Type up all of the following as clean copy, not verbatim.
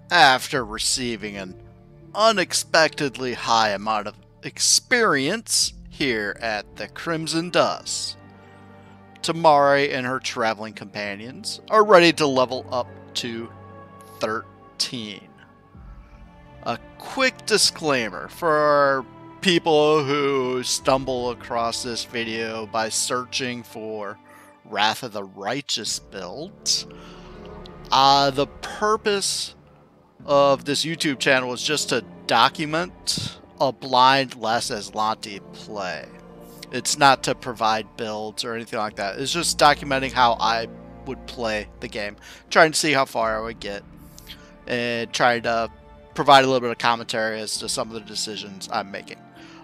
After receiving an unexpectedly high amount of experience here at the Crimson Dust, Tamari and her traveling companions are ready to level up to 13. A quick disclaimer for people who stumble across this video by searching for Wrath of the Righteous builds. The purpose of this YouTube channel is just to document a blind Les Aslanti play. It's not to provide builds or anything like that. It's just documenting how I would play the game, trying to see how far I would get, and trying to provide a little bit of commentary as to some of the decisions I'm making.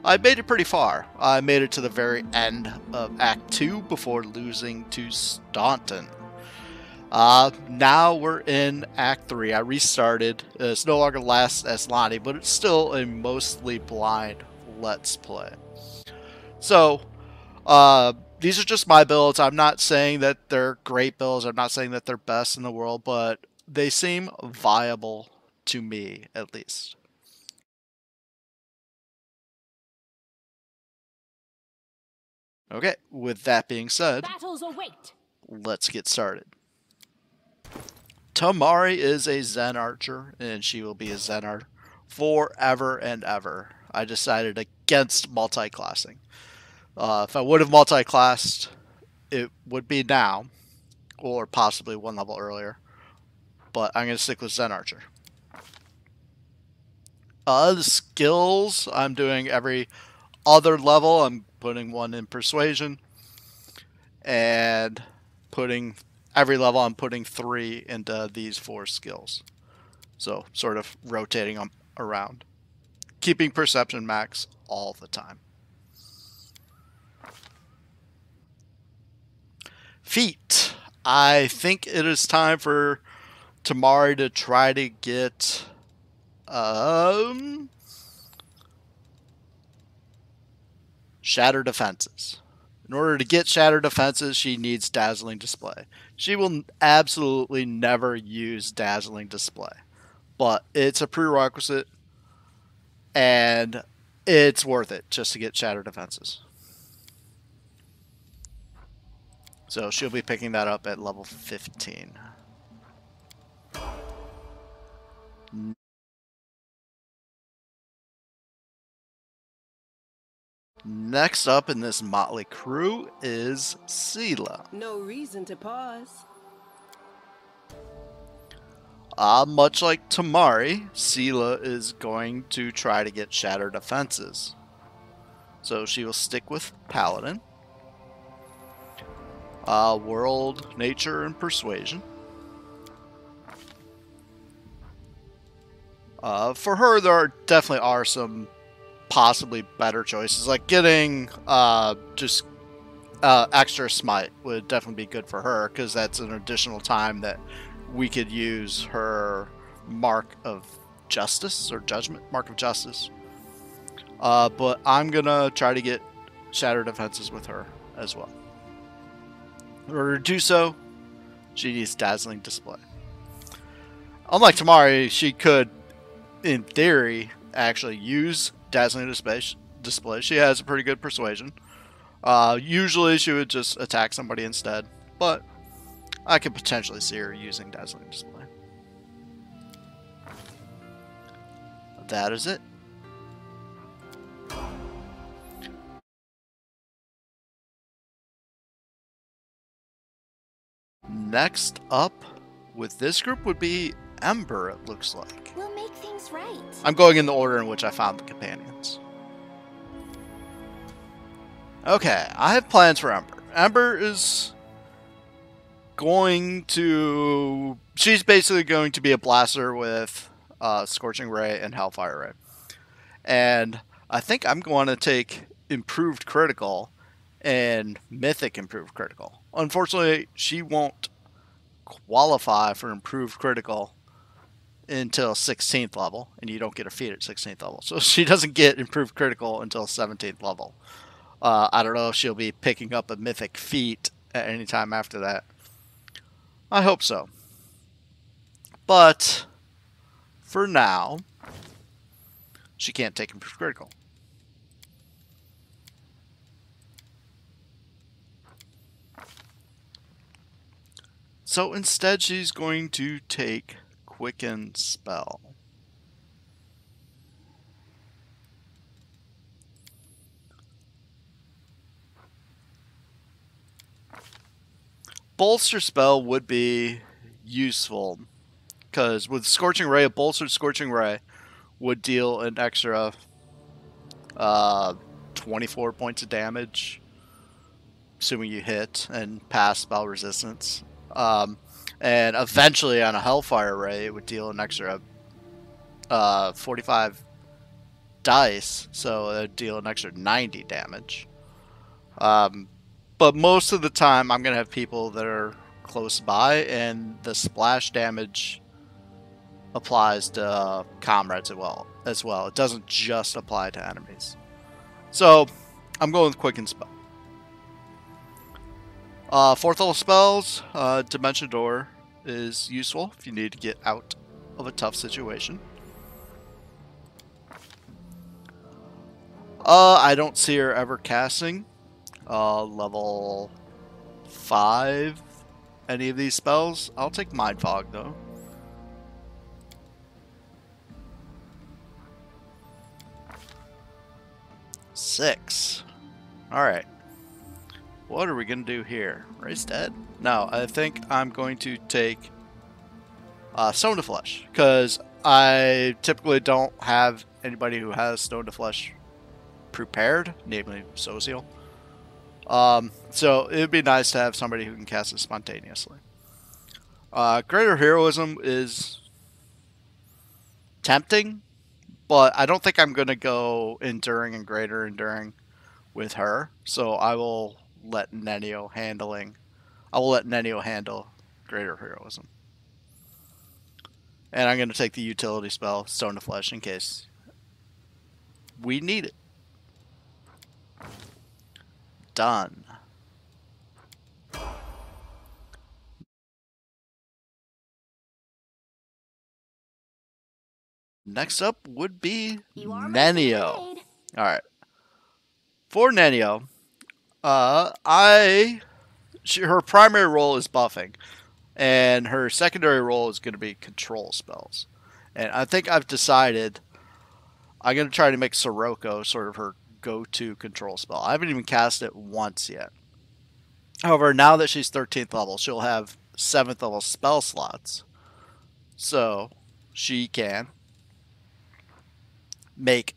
I made it pretty far. I made it to the very end of Act 2 before losing to Staunton. Now we're in Act 3. I restarted. It's no longer Les Aslanti, but it's still a mostly blind Let's Play. So, these are just my builds. I'm not saying that they're great builds. I'm not saying that they're best in the world, but they seem viable to me, at least. Okay, with that being said, battles await. Let's get started. Tamari is a Zen Archer, and she will be a Zen Archer forever and ever. I decided against multi-classing. If I would have multi-classed, it would be now, or possibly one level earlier. But I'm going to stick with Zen Archer. The skills, I'm doing every other level. I'm putting one in Persuasion. And putting every level, I'm putting 3 into these 4 skills. So, sort of rotating them around. Keeping Perception max all the time. Feat. I think it is time for Tamari to try to get Shattered Defenses. In order to get Shattered Defenses, she needs Dazzling Display. She will absolutely never use Dazzling Display, but it's a prerequisite, and it's worth it just to get Shattered Defenses. So she'll be picking that up at level 15. Next up in this motley crew is Seelah. No reason to pause. Much like Tamari, Seelah is going to try to get Shattered Defenses. So she will stick with Paladin. World, Nature, and Persuasion. For her, there definitely are some possibly better choices, like getting extra smite would definitely be good for her, because that's an additional time that we could use her Mark of Justice or Judgment, Mark of Justice. But I'm gonna try to get Shattered Defenses with her as well. In order to do so, she needs Dazzling Display. Unlike Tamari, she could, in theory, actually use Dazzling Display. She has a pretty good Persuasion. Usually she would just attack somebody instead, but I could potentially see her using Dazzling Display. That is it. Next up with this group would be Ember, it looks like. We'll make things right. I'm going in the order in which I found the companions. Okay, I have plans for Ember. Ember is going to... She's basically going to be a blaster with Scorching Ray and Hellfire Ray. And I think I'm going to take Improved Critical and Mythic Improved Critical. Unfortunately, she won't qualify for Improved Critical until 16th level, and you don't get a feat at 16th level. So she doesn't get Improved Critical until 17th level. I don't know if she'll be picking up a Mythic feat at any time after that. I hope so. But for now, she can't take him for critical. So instead, she's going to take Quicken Spell. Bolster Spell would be useful, because with Scorching Ray, a bolstered Scorching Ray would deal an extra 24 points of damage, assuming you hit and pass spell resistance. And eventually on a Hellfire Ray, it would deal an extra 45 dice, so it would deal an extra 90 damage. But most of the time, I'm going to have people that are close by, and the splash damage applies to comrades as well. It doesn't just apply to enemies. So, I'm going with Quicken Spell. 4th level spells, Dimension Door is useful if you need to get out of a tough situation. I don't see her ever casting level 5 any of these spells. I'll take Mind Fog though. Six. Alright. What are we going to do here? Ray's dead? No, I think I'm going to take Stone to Flesh, because I typically don't have anybody who has Stone to Flesh prepared, namely Sosiel. So it would be nice to have somebody who can cast it spontaneously. Greater Heroism is tempting, but I don't think I'm going to go Enduring and Greater Enduring with her. So I will let Nenio handle Greater Heroism. And I'm going to take the utility spell, Stone to Flesh, in case we need it. Done. Next up would be Nenio. Alright. For Nenio, her primary role is buffing, and her secondary role is going to be control spells. And I think I've decided I'm going to try to make Sirocco sort of her go-to control spell. I haven't even cast it once yet. However, now that she's 13th level, she'll have 7th level spell slots. So, she can make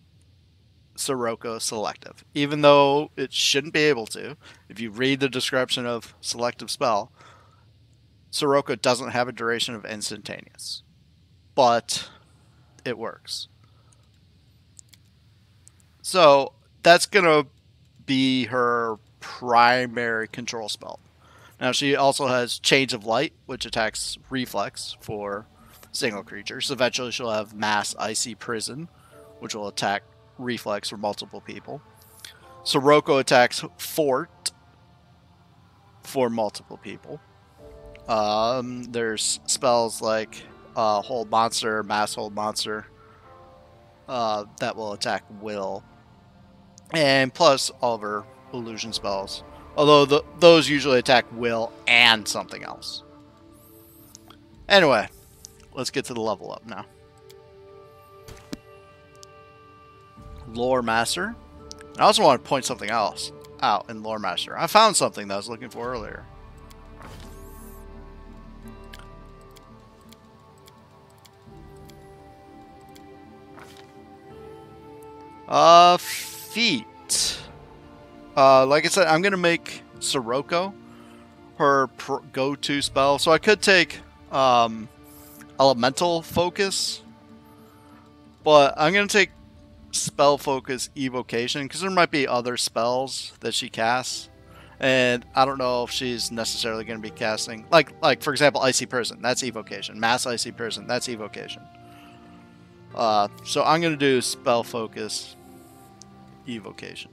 Sirocco selective. Even though it shouldn't be able to. If you read the description of selective spell, Sirocco doesn't have a duration of instantaneous. But it works. So, that's going to be her primary control spell. Now, she also has Chains of Light, which attacks Reflex for single creatures. Eventually, she'll have Mass Icy Prison, which will attack Reflex for multiple people. Sirocco attacks Fort for multiple people. There's spells like Hold Monster, Mass Hold Monster, that will attack Will. And plus all of her illusion spells. Although those usually attack Will and something else. Anyway, let's get to the level up now. Loremaster. I also want to point something else out in Loremaster. I found something that I was looking for earlier. Feat. Like I said, I'm going to make Sirocco her go-to spell. So I could take Elemental Focus, but I'm going to take Spell Focus Evocation, because there might be other spells that she casts, and I don't know if she's necessarily going to be casting, like for example, Icy Prison, that's Evocation. Mass Icy Prison, that's Evocation. So I'm going to do Spell Focus Evocation.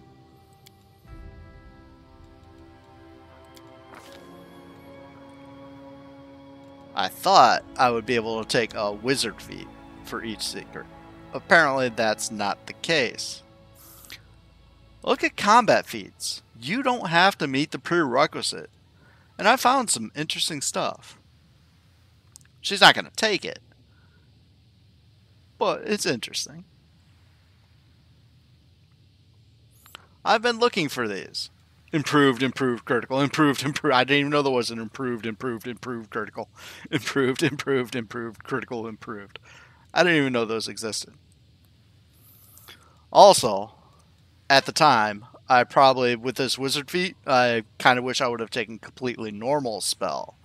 I thought I would be able to take a Wizard Feat, for each secret. Apparently that's not the case. Look at combat feats. You don't have to meet the prerequisite. And I found some interesting stuff. She's not going to take it, but it's interesting. I've been looking for these. Improved critical. Improved. I didn't even know there was an improved critical. Improved critical, improved. I didn't even know those existed. Also, at the time, I probably, with this wizard feat, I kind of wish I would have taken completely normal spell.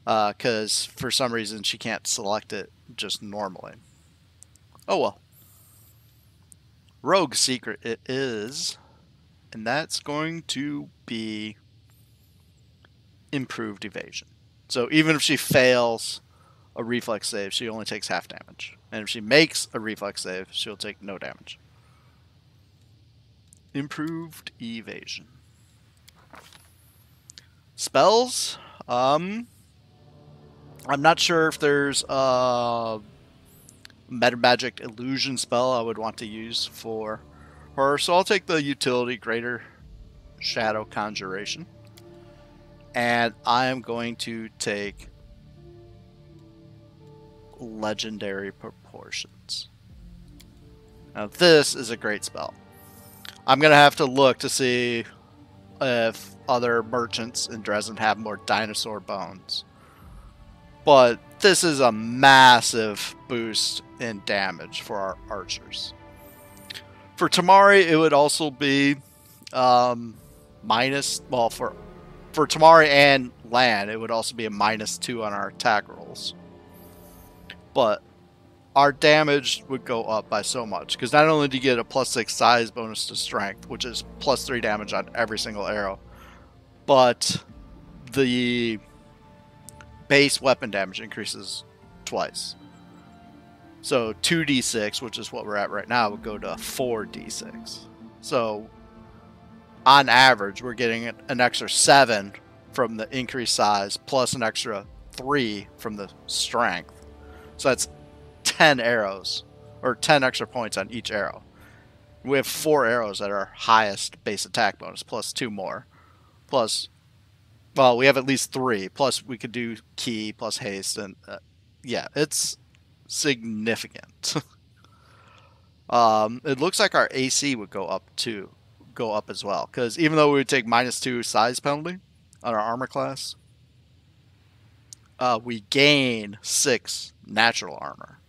Because for some reason she can't select it just normally. Oh well. Rogue secret it is. And that's going to be improved evasion. So even if she fails a reflex save, she only takes half damage. And if she makes a reflex save, she'll take no damage. Improved evasion. Spells. I'm not sure if there's a meta magic illusion spell I would want to use for her, so I'll take the utility Greater Shadow Conjuration. And I am going to take Legendary Proportions. Now this is a great spell. I'm going to have to look to see if other merchants in Dresden have more dinosaur bones. But this is a massive boost in damage for our archers. For Tamari, it would also be minus, well, for Tamari and Lan, it would also be a -2 on our attack rolls. But our damage would go up by so much, because not only do you get a +6 size bonus to strength, which is +3 damage on every single arrow, but the base weapon damage increases twice. So 2d6, which is what we're at right now, would go to 4d6. So on average, we're getting an extra 7 from the increased size, plus an extra 3 from the strength. So that's 10 arrows, or 10 extra points on each arrow. We have 4 arrows at our highest base attack bonus, plus 2 more. Plus, well, we have at least 3. Plus, we could do key, plus haste, and yeah, it's significant. It looks like our AC would go up as well, because even though we would take -2 size penalty on our armor class, we gain 6 natural armor.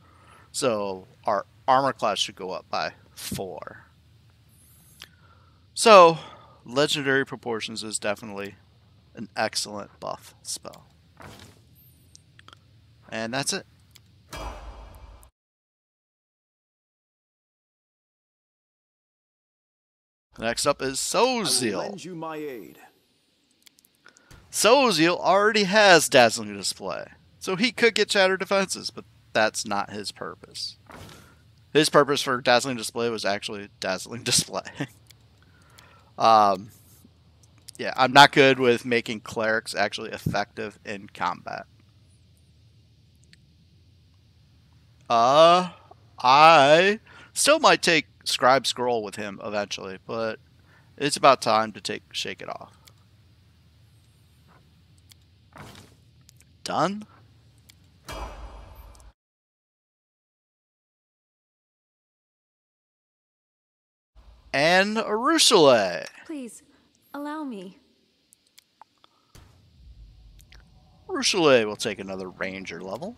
So our armor class should go up by 4. So Legendary Proportions is definitely an excellent buff spell. And that's it. Next up is Sosiel. lend you my aid. Sosiel already has Dazzling Display, so he could get Shattered Defenses, but that's not his purpose. His purpose for Dazzling Display was actually Dazzling Display. Yeah, I'm not good with making clerics actually effective in combat. I still might take Scribe Scroll with him eventually, but it's about time to shake it off. Done? And Arueshalae. Please, allow me. Arueshalae will take another ranger level.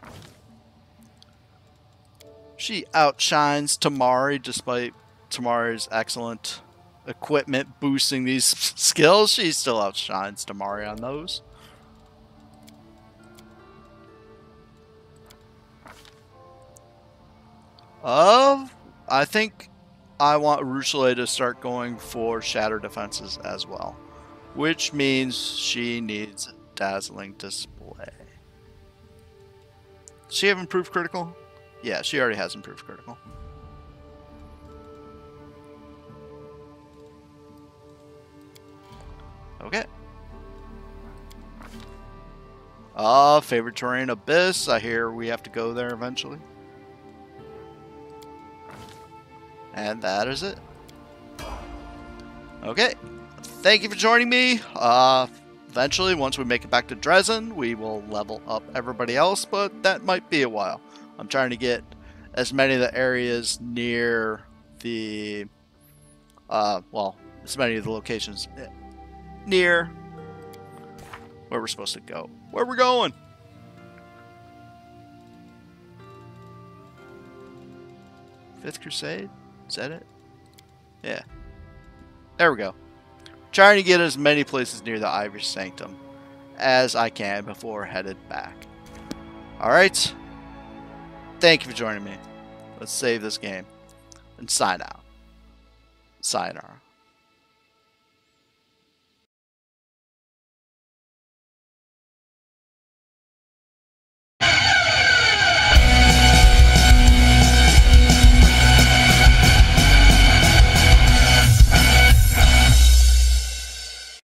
She outshines Tamari despite Tamari's excellent equipment boosting these skills. She still outshines Tamari on those. I think I want Arueshalae to start going for Shatter Defenses as well, which means she needs Dazzling Display. Does she have Improved Critical? Yeah, she already has Improved Critical. Okay. Favorite terrain, Abyss. I hear we have to go there eventually. And that is it. Okay. Thank you for joining me. Eventually, once we make it back to Dresden, we will level up everybody else, but that might be a while. I'm trying to get as many of the areas near the, well, as many of the locations near where we're supposed to go. Where we're going? Fifth Crusade? Is that it? Yeah. There we go. Trying to get as many places near the Irish Sanctum as I can before headed back. Alright. Thank you for joining me. Let's save this game and sign out. Sayonara.